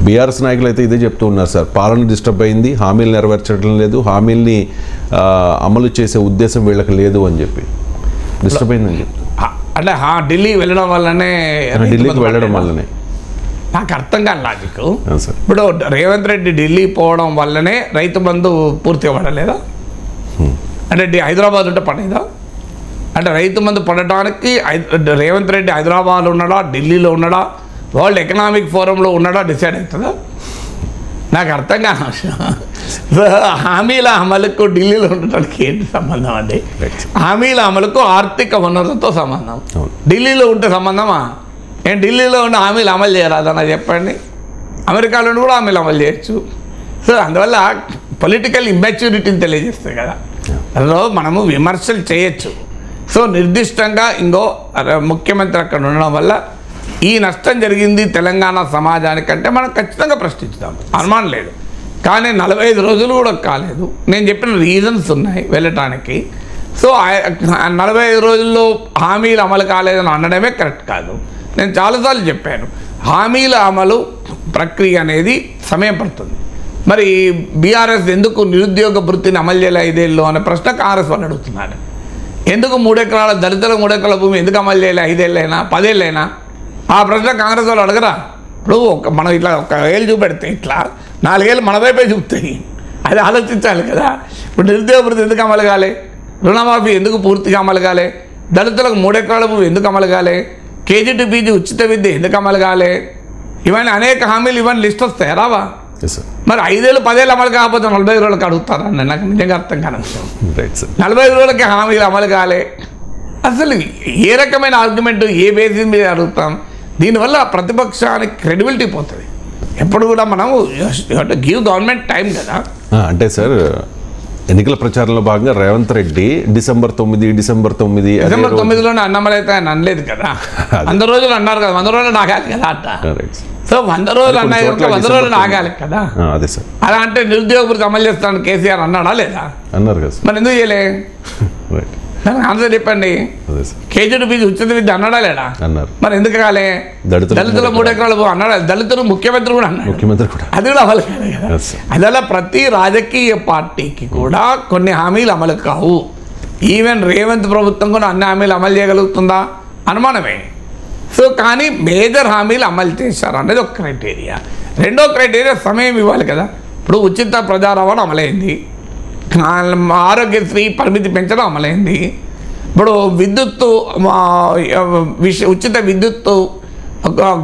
BRS నాయకులు అయితే ఇదే చెప్తూ ఉన్నారు సార్, పాలన డిస్టర్బ్ అయింది, హామీలు నెరవేర్చడం లేదు, హామీల్ని అమలు చేసే ఉద్దేశం వీళ్ళకి లేదు అని చెప్పి డిస్టర్బ్ అయిందని చెప్తారు. అంటే ఢిల్లీ వెళ్ళడం వల్లనే, ఢిల్లీకి వెళ్ళడం వల్లనే నాకు అర్థం కాని లాజిక్. ఇప్పుడు రేవంత్ రెడ్డి ఢిల్లీ పోవడం వల్లనే రైతు బంధు పూర్తిగా పడలేదా? అంటే హైదరాబాద్ ఉంటే పడేదా? అంటే రైతు బంధు పడటానికి రేవంత్ రెడ్డి హైదరాబాద్లో ఉన్నాడా, ఢిల్లీలో ఉన్నాడా, వరల్డ్ ఎకనామిక్ ఫోరంలో ఉన్నాడా డిసైడ్ అవుతుందా? నాకు అర్థం కాని విషయం. హామీల అమలుకు ఢిల్లీలో ఉండటానికి ఏంటి సంబంధం అండి? హామీల అమలుకు ఆర్థిక వనరులతో సంబంధం. ఢిల్లీలో ఉంటే సంబంధమా? నేను ఢిల్లీలో ఉండి హామీలు అమలు చేయరాదన్నా చెప్పండి. అమెరికాలో ఉండి కూడా హామీలు అమలు చేయొచ్చు. సో అందువల్ల పొలిటికల్ ఇమ్మెచ్యూరిటీని తెలియజేస్తాయి కదా, అందులో మనము విమర్శలు చేయొచ్చు. సో నిర్దిష్టంగా ఇంకో ముఖ్యమంత్రి అక్కడ ఉండడం వల్ల ఈ నష్టం జరిగింది తెలంగాణ సమాజానికంటే మనం ఖచ్చితంగా ప్రశ్నించుదాం, అనుమానం లేదు. కానీ 45 రోజులు కూడా కాలేదు. నేను చెప్పిన రీజన్స్ ఉన్నాయి వెళ్ళటానికి. సో 45 రోజుల్లో హామీలు అమలు కాలేదని అనడమే కరెక్ట్ కాదు. నేను చాలాసార్లు చెప్పాను, హామీల అమలు ప్రక్రియ అనేది సమయం పడుతుంది. మరి బీఆర్ఎస్ ఎందుకు నిరుద్యోగ వృత్తిని అమలు చేయలే 5 ఏళ్ళు అనే ప్రశ్న కాంగ్రెస్ వాళ్ళు అడుగుతున్నారు. ఎందుకు 3 ఎకరాల దళితుల 3 ఎకరాల భూమి ఎందుకు అమలు చేయలే 5 ఏళ్ళైనా 10 ఏళ్ళైనా? ఆ ప్రశ్న కాంగ్రెస్ వాళ్ళు అడగరా? ఇప్పుడు మనం ఇట్లా ఒక ఏళ్ళు చూపెడితే ఇట్లా 4 ఏళ్ళు మన వైపే చూపుతాయి. అది ఆలోచించాలి కదా. ఇప్పుడు నిరుద్యోగ వృత్తి ఎందుకు అమలు కాలే? రుణమాఫీ ఎందుకు పూర్తిగా అమలు కాలే? దళితులకు 3 ఎకరాల భూమి ఎందుకు అమలు కాలే? కేజీ టు పీజీ ఉచిత విద్య ఎందుకు అమలు కాలే? ఇవన్నీ అనేక హామీలు ఇవన్నీ లిస్ట్ వస్తాయి రావా? మరి 5 ఏళ్ళు 10 ఏళ్ళు అమలు కాకపోతే 45 రోజులకు అడుగుతారండి. నాకు నిజంగా అర్థం కాని విషయం. 45 రోజులకి హామీలు అమలు కాలే. అసలు ఏ రకమైన ఆర్గ్యుమెంట్, ఏ బేసిస్ మీద అడుగుతాం? దీనివల్ల ప్రతిపక్షానికి క్రెడిబిలిటీ పోతుంది. ఎప్పుడు కూడా మనము గివ్ గవర్నమెంట్ టైం కదా. అంటే సార్ ఎన్నికల ప్రచారంలో భాగంగా రేవంత్ రెడ్డి డిసెంబర్ 9లోనే అన్నమలైతే ఆయన అనలేదు కదా. 100 రోజులు అన్నారు కదా, 100 రోజులు ఆగాలి కదా అట్ట. సో 100 రోజులు అన్నాయి 100 రోజులు ఆగాలి కదా. అదే సార్. అలా అంటే నిరుద్యోగ వృత్తి అమలు చేస్తాను కేసీఆర్ అన్నాడా లేదా? అన్నారు కదా. మరి ఎందుకు చేయలే? దానికి ఆన్సర్ చెప్పండి. కేజీ టు పీజీ ఉచిత విద్య అన్నాడా లేడా? అన్నారు. మరి ఎందుకు కాలే? దళితుల 3 ఎకరాలు అన్నాడా? దళితులు ముఖ్యమంత్రి కూడా అన్నాడు. అది కూడా అమలు కాదు కదా. అందువల్ల ప్రతి రాజకీయ పార్టీకి కూడా కొన్ని హామీలు అమలు కావు. ఈవెన్ రేవంత్ ప్రభుత్వం కూడా అన్ని హామీలు అమలు చేయగలుగుతుందా? అనుమానమే. సో కానీ మేజర్ హామీలు అమలు చేశారు అనేది ఒక క్రైటీరియా. రెండో క్రైటీరియా సమయం ఇవ్వాలి కదా. ఇప్పుడు ఉచిత ప్రజా రవాణా అమలైంది, ఆరోగ్యశ్రీ పరిమితి పెంచడం అమలైంది. ఇప్పుడు విద్యుత్తు ఉచిత విద్యుత్తు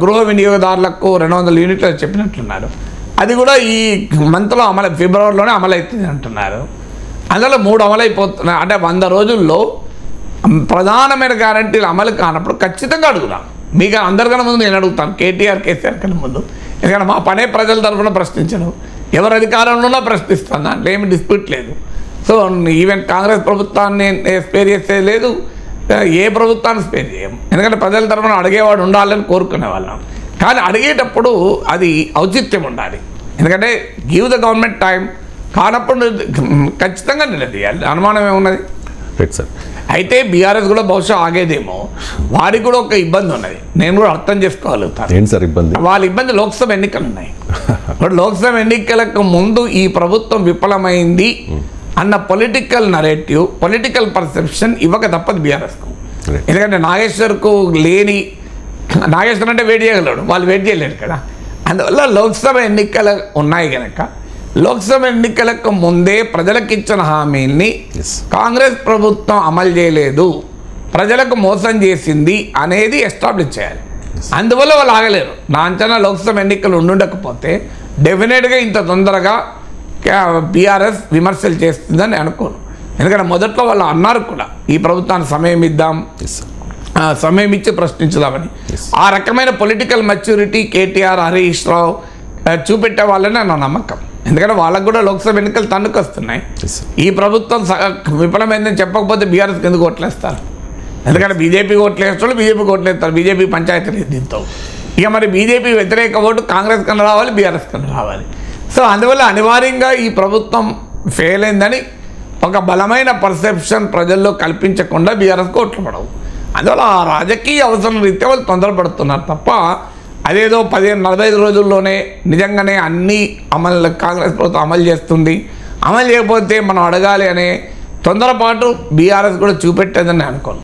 గృహ వినియోగదారులకు 200 యూనిట్లు చెప్పినట్లున్నారు. అది కూడా ఈ మంత్లో ఫిబ్రవరిలోనే అమలవుతుంది అంటున్నారు. అందులో 3 అమలైపోతున్నాయి. అంటే 100 రోజుల్లో ప్రధానమైన గ్యారంటీలు అమలు కానప్పుడు ఖచ్చితంగా అడుగుదాం. మీకు అందరికన్నా ముందు నేను అడుగుతాను, కేటీఆర్ కేసీఆర్ కన్నా ముందు. ఎందుకంటే మా పనే ప్రజల తరఫున ప్రశ్నించడం, ఎవరు అధికారంలోనో ప్రశ్నిస్తాను, దాంట్లో ఏమి డిస్ప్యూట్ లేదు. సో ఈవెన్ కాంగ్రెస్ ప్రభుత్వాన్ని స్పేర్ చేసేది లేదు, ఏ ప్రభుత్వాన్ని స్పేర్ చేయము. ఎందుకంటే ప్రజల తరఫున అడిగేవాడు ఉండాలని కోరుకునే వాళ్ళం. కానీ అడిగేటప్పుడు అది ఔచిత్యం ఉండాలి. ఎందుకంటే గివ్ ద గవర్నమెంట్ టైం. కానప్పుడు ఖచ్చితంగా నిలదీయాలి, అనుమానం ఏమున్నది. అయితే బీఆర్ఎస్ కూడా బహుశా ఆగేదేమో, వారికి కూడా ఒక ఇబ్బంది ఉన్నది. నేను కూడా అర్థం చేసుకోగలుగుతాను. వాళ్ళ ఇబ్బంది లోక్సభ ఎన్నికలు ఉన్నాయి. ఇప్పుడు లోక్సభ ఎన్నికలకు ముందు ఈ ప్రభుత్వం విఫలమైంది అన్న పొలిటికల్ నరేటివ్, పొలిటికల్ పర్సెప్షన్ ఇవ్వక తప్పదు బీఆర్ఎస్కు. ఎందుకంటే నాగేశ్వర్కు లేని, నాగేశ్వర్ అంటే వెయిట్ చేయగలడు, వాళ్ళు వెయిట్ చేయలేరు కదా. అందువల్ల లోక్సభ ఎన్నికలు ఉన్నాయి కనుక లోక్సభ ఎన్నికలకు ముందే ప్రజలకు ఇచ్చిన హామీల్ని కాంగ్రెస్ ప్రభుత్వం అమలు చేయలేదు, ప్రజలకు మోసం చేసింది అనేది ఎస్టాబ్లిష్ చేయాలి. అందువల్ల వాళ్ళు ఆగలేరు. నా అంచనా లోక్సభ ఎన్నికలు ఉండుండకపోతే డెఫినెట్గా ఇంత తొందరగా బీఆర్ఎస్ విమర్శలు చేస్తుందని అనుకోను. ఎందుకంటే మొదట్లో వాళ్ళు అన్నారు కూడా ఈ ప్రభుత్వానికి సమయం ఇద్దాం, సమయం ఇచ్చి ప్రశ్నించుదామని. ఆ రకమైన పొలిటికల్ మెచ్యూరిటీ కేటీఆర్, హరీష్ రావు చూపెట్టే వాళ్ళని నా నమ్మకం. ఎందుకంటే వాళ్ళకు కూడా లోక్సభ ఎన్నికలు తన్నుకొస్తున్నాయి. ఈ ప్రభుత్వం విఫలమైందని చెప్పకపోతే బీఆర్ఎస్కి ఎందుకు ఓట్లేస్తారు? ఎందుకంటే బీజేపీ ఓట్లేస్తాడు, బీజేపీకి ఓట్లేస్తారు, బీజేపీ పంచాయతీ దీంతో. ఇక మరి బీజేపీ వ్యతిరేక ఓటు కాంగ్రెస్ కన్నా రావాలి, బీఆర్ఎస్ కన్నా రావాలి. సో అందువల్ల అనివార్యంగా ఈ ప్రభుత్వం ఫెయిల్ అయిందని ఒక బలమైన పర్సెప్షన్ ప్రజల్లో కల్పించకుండా బీఆర్ఎస్కి ఓట్లు పడవు. అందువల్ల ఆ రాజకీయ అవసరం రీత్యా వాళ్ళు తొందరపడుతున్నారు తప్ప అదేదో 45 రోజుల్లోనే నిజంగానే అన్ని అమలు కాంగ్రెస్ ప్రభుత్వం అమలు చేస్తుంది, అమలు చేయకపోతే మనం అడగాలి అనే తొందరపాటు బీఆర్ఎస్ కూడా చూపెట్టేదని అనుకోను.